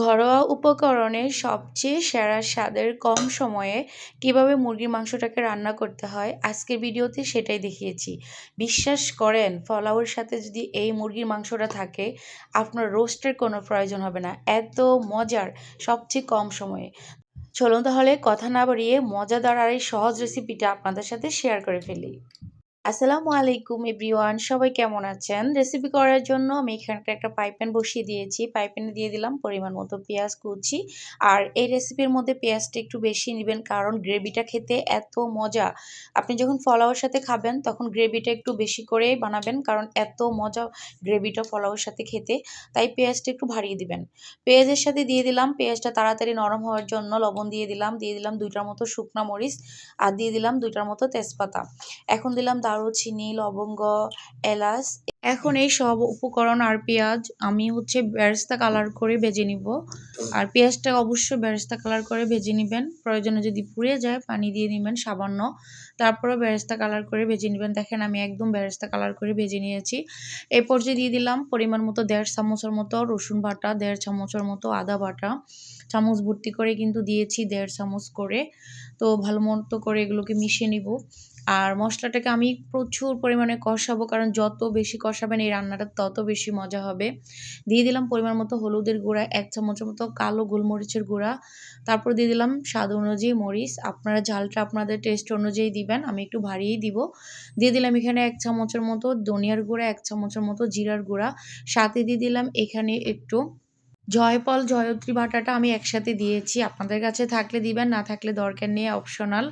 ঘরোয়া উপকরণে সবচেয়ে সেরা স্বাদের কম সময়ে কিভাবে মুরগির মাংসটাকে রান্না করতে হয় আজকের ভিডিওতে সেটাই দেখিয়েছি। বিশ্বাস করেন পোলাওয়ের সাথে যদি এই মুরগির মাংসটা থাকে আপনার রোস্টের কোনো প্রয়োজন হবে না, এত মজার সবচেয়ে কম সময়ে। চলুন তাহলে কথা না বাড়িয়ে মজাদার আর এই সহজ রেসিপিটা আপনাদের সাথে শেয়ার করে ফেলি। আসসালামু আলাইকুম এভরিওয়ান, সবাই কেমন আছেন? রেসিপি করার জন্য আমি এখানকার একটা পাইপ প্যান বসিয়ে দিয়েছি। পাইপ প্যানে দিয়ে দিলাম পরিমাণ মতো পেঁয়াজ কুচি। আর এই রেসিপির মধ্যে পেঁয়াজটা একটু বেশি নেবেন কারণ গ্রেভিটা খেতে এত মজা। আপনি যখন পোলাওয়ের সাথে খাবেন তখন গ্রেভিটা একটু বেশি করেই বানাবেন কারণ এত মজা গ্রেভিটা পোলাওয়ের সাথে খেতে। তাই পেঁয়াজটা একটু বাড়িয়ে দিবেন। পেঁয়াজের সাথে দিয়ে দিলাম, পেঁয়াজটা তাড়াতাড়ি নরম হওয়ার জন্য লবণ দিয়ে দিলাম, দিয়ে দিলাম 2টার মতো শুকনা মরিচ আর দিয়ে দিলাম 2টার মতো তেজপাতা। এখন দিলাম দারুচিনি, লবঙ্গ, এলাচ। এখন এই সব উপকরণ আর পেঁয়াজ আমি বেরেস্তা কালার করে ভেজে নিব। আর পেঁয়াজটা অবশ্যই বেরেস্তা কালার করে ভেজে নেবেন। প্রয়োজনে যদি পুড়ে যায় পানি দিয়ে নেবেন সামান্য, তারপরে বেরেস্তা কালার করে ভেজে নেবেন। দেখেন আমি একদম বেরেস্তা কালার করে ভেজে নিয়েছি। এই পর্যায়ে দিয়ে দিলাম পরিমাণ মতো 1.5 চামচের মতো রসুন বাটা, 1.5 চামচের মতো আদা বাটা। চামচ ভর্তি করে কিন্তু দিয়েছি 1.5 চামচ করে। তো ভালো মতো করে এগুলোকে মিশিয়ে নিব। আর মশলাটাকে আমি প্রচুর পরিমাণে কষাবো কারণ যত বেশি কষাবেন এই রান্নাটা তত বেশি মজা হবে। দিয়ে দিলাম পরিমাণ মতো হলুদের গুঁড়া, 1 চামচের মতো কালো গোলমরিচের গুঁড়া। তারপর দিয়ে দিলাম স্বাদ অনুযায়ী মরিচ। আপনারা ঝালটা আপনাদের টেস্ট অনুযায়ী দিবেন, আমি একটু বাড়িয়েই দিব। দিয়ে দিলাম এখানে 1 চামচের মতো ধনিয়ার গুঁড়া, 1 চামচের মতো জিরার গুঁড়া। সাথে দিয়ে দিলাম এখানে একটু জয়ফল, জয়ত্রী বাটাটা আমি একসাথে দিয়েছি। আপনাদের কাছে থাকলে দিবেন, না থাকলে দরকার নেই, অপশনাল।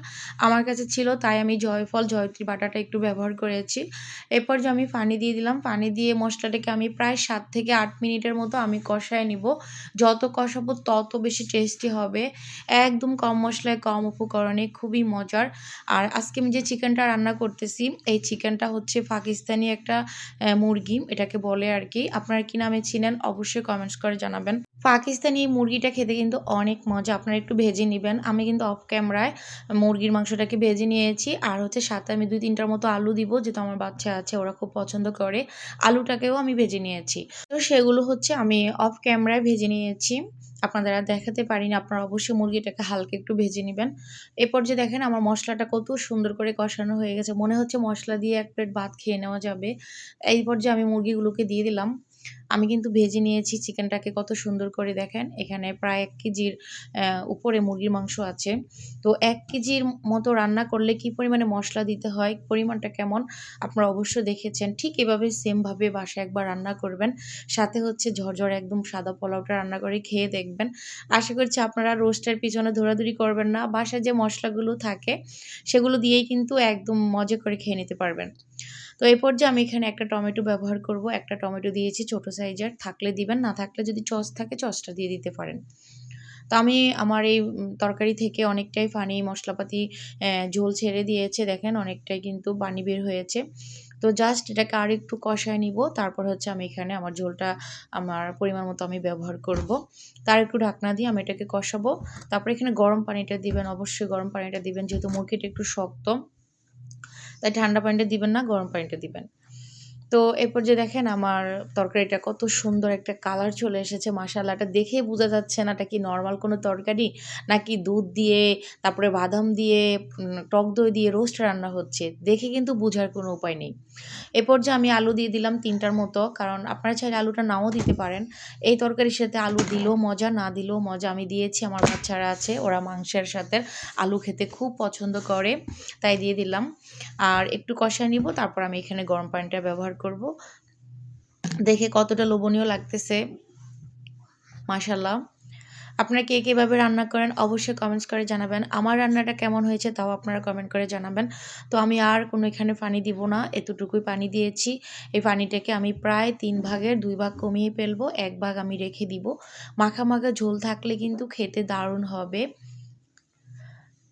আমার কাছে ছিল তাই আমি জয়ফল, জয়ত্রী বাটাটা একটু ব্যবহার করেছি। এরপর যে আমি পানি দিয়ে দিলাম, পানি দিয়ে মশলাটাকে আমি প্রায় 7 থেকে 8 মিনিটের মতো আমি কষায় নিব। যত কষাবো তত বেশি টেস্টি হবে। একদম কম মশলায় কম উপকরণে খুবই মজার। আর আজকে আমি যে চিকেনটা রান্না করতেছি এই চিকেনটা পাকিস্তানি একটা মুরগি, এটাকে বলে আর কি। আপনারা কি নামে চিনেন অবশ্যই কমেন্টস করে জানাবেন। পাকিস্তানি এই মুরগিটা খেতে কিন্তু অনেক মজা, আপনারা একটু ভেজে নেবেন। আমি কিন্তু অফ ক্যামেরায় মুরগির মাংসটাকে ভেজে নিয়েছি। আর সাথে আমি 2-3টার মতো আলু দিব, যেহেতু আমার বাচ্চা আছে ওরা খুব পছন্দ করে। আলুটাকেও আমি ভেজে নিয়েছি। তো সেগুলো আমি অফ ক্যামেরায় ভেজে নিয়েছি, আপনাদের আর দেখাতে পারিনি। আপনারা অবশ্যই মুরগিটাকে হালকা একটু ভেজে নেবেন। এরপর যে দেখেন আমার মশলাটা কত সুন্দর করে কষানো হয়ে গেছে, মনে হচ্ছে মশলা দিয়ে 1 প্লেট ভাত খেয়ে নেওয়া যাবে। এই পর্যায়ে আমি মুরগিগুলোকে দিয়ে দিলাম। আমি কিন্তু ভেজে নিয়েছি চিকেনটাকে কত সুন্দর করে, দেখেন এখানে প্রায় 1 কেজির উপরে মুরগির মাংস আছে। তো 1 কেজির মতো রান্না করলে কি পরিমাণে মশলা দিতে হয়, পরিমাণটা কেমন আপনারা অবশ্যই দেখেছেন। ঠিক এভাবে সেমভাবে বাসায় একবার রান্না করবেন। সাথে ঝরঝরে একদম সাদা পোলাওটা রান্না করে খেয়ে দেখবেন। আশা করছি আপনারা রোস্টের পিছনে দৌড়াদৌড়ি করবেন না। বাসায় যে মশলাগুলো থাকে সেগুলো দিয়েই কিন্তু একদম মজা করে খেয়ে নিতে পারবেন। তো এই পর্যায়ে আমি এখানে একটা টমেটো ব্যবহার করব। একটা টমেটো দিয়েছি ছোট সাইজের, থাকলে দিবেন, না থাকলে যদি সস থাকে সসটা দিয়ে দিতে পারেন। তো আমি আমার এই তরকারি থেকে অনেকটাই পানি মশলাপাতি ঝোল ছেড়ে দিয়েছে, দেখেন অনেকটাই কিন্তু পানি বের হয়েছে। তো জাস্ট এটাকে আরেকটু কষায় নিব। তারপর আমি এখানে আমার ঝোলটা আমার পরিমাণ মতো আমি ব্যবহার করব। তার একটু ঢাকনা দিয়ে আমি এটাকে কষাবো। তারপর এখানে গরম পানিটা দিবেন, অবশ্যই গরম পানিটা দিবেন যেহেতু মুরগিটা একটু শক্ত। তাই ঠান্ডা পানিটা দিবেন না, গরম পানিটা দিবেন। তো এরপর যে দেখেন আমার তরকারিটা কত সুন্দর একটা কালার চলে এসেছে, মাশাআল্লাহ। এটা দেখেই বোঝা যাচ্ছে না এটা কি নরমাল কোনো তরকারি নাকি দুধ দিয়ে তারপরে বাদাম দিয়ে টক দই দিয়ে রোস্ট রান্না হচ্ছে। দেখে কিন্তু বোঝার কোনো উপায় নেই। এরপর যে আমি আলু দিয়ে দিলাম 3টার মতো, কারণ আপনারা চাইলে আলুটা নাও দিতে পারেন। এই তরকারির সাথে আলু দিলেও মজা, না দিলেও মজা। আমি দিয়েছি, আমার বাচ্চারা আছে ওরা মাংসের সাথে আলু খেতে খুব পছন্দ করে, তাই দিয়ে দিলাম। আর একটু কষায় নিব, তারপর আমি এখানে গরম পানিটা ব্যবহার করব। দেখে কতটা লোভনীয় লাগতেছে, মাশাআল্লাহ। আপনারা কে কীভাবে রান্না করেন অবশ্যই কমেন্টস করে জানাবেন। আমার রান্নাটা কেমন হয়েছে তাও আপনারা কমেন্ট করে জানাবেন। তো আমি আর কোনো এখানে পানি দিব না, এতটুকুই পানি দিয়েছি। এই পানিটাকে আমি প্রায় 3 ভাগের 2 ভাগ কমিয়ে ফেলবো, 1 ভাগ আমি রেখে দিব। মাখা মাখা ঝোল থাকলে কিন্তু খেতে দারুণ হবে।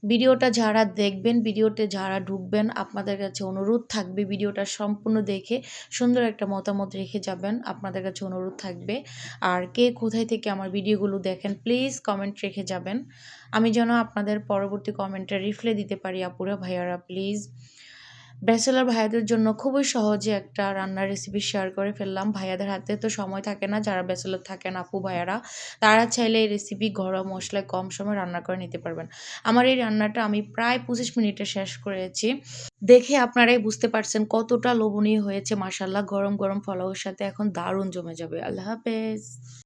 ভিডিওটা যারা দেখবেন, ভিডিওতে যারা ঢুকবেন, আপনাদের কাছে অনুরোধ থাকবে ভিডিওটা সম্পূর্ণ দেখে সুন্দর একটা মতামত রেখে যাবেন, আপনাদের কাছে অনুরোধ থাকবে। আর কে কোথায় থেকে আমার ভিডিওগুলো দেখেন প্লিজ কমেন্ট রেখে যাবেন, আমি যেন আপনাদের পরবর্তী কমেন্টে রিপ্লাই দিতে পারি আপুরা ভাইয়ারা প্লিজ। ব্যাচেলর ভাইয়াদের জন্য খুবই সহজে একটা রান্নার রেসিপি শেয়ার করে ফেললাম। ভাইয়াদের হাতে তো সময় থাকে না, যারা ব্যাচেলর থাকেন আপু ভাইয়ারা, তারা চাইলে এই রেসিপি ঘরোয়া মসলায় কম সময়ে রান্না করে নিতে পারবেন। আমার এই রান্নাটা আমি প্রায় ২৫ মিনিটে শেষ করেছি। দেখে আপনারাই বুঝতে পারছেন কতটা লোভনীয় হয়েছে মাশাআল্লাহ। গরম, গরম পোলাওয়ের সাথে এখন দারুণ জমে যাবে। আল্লাহ হাফেজ।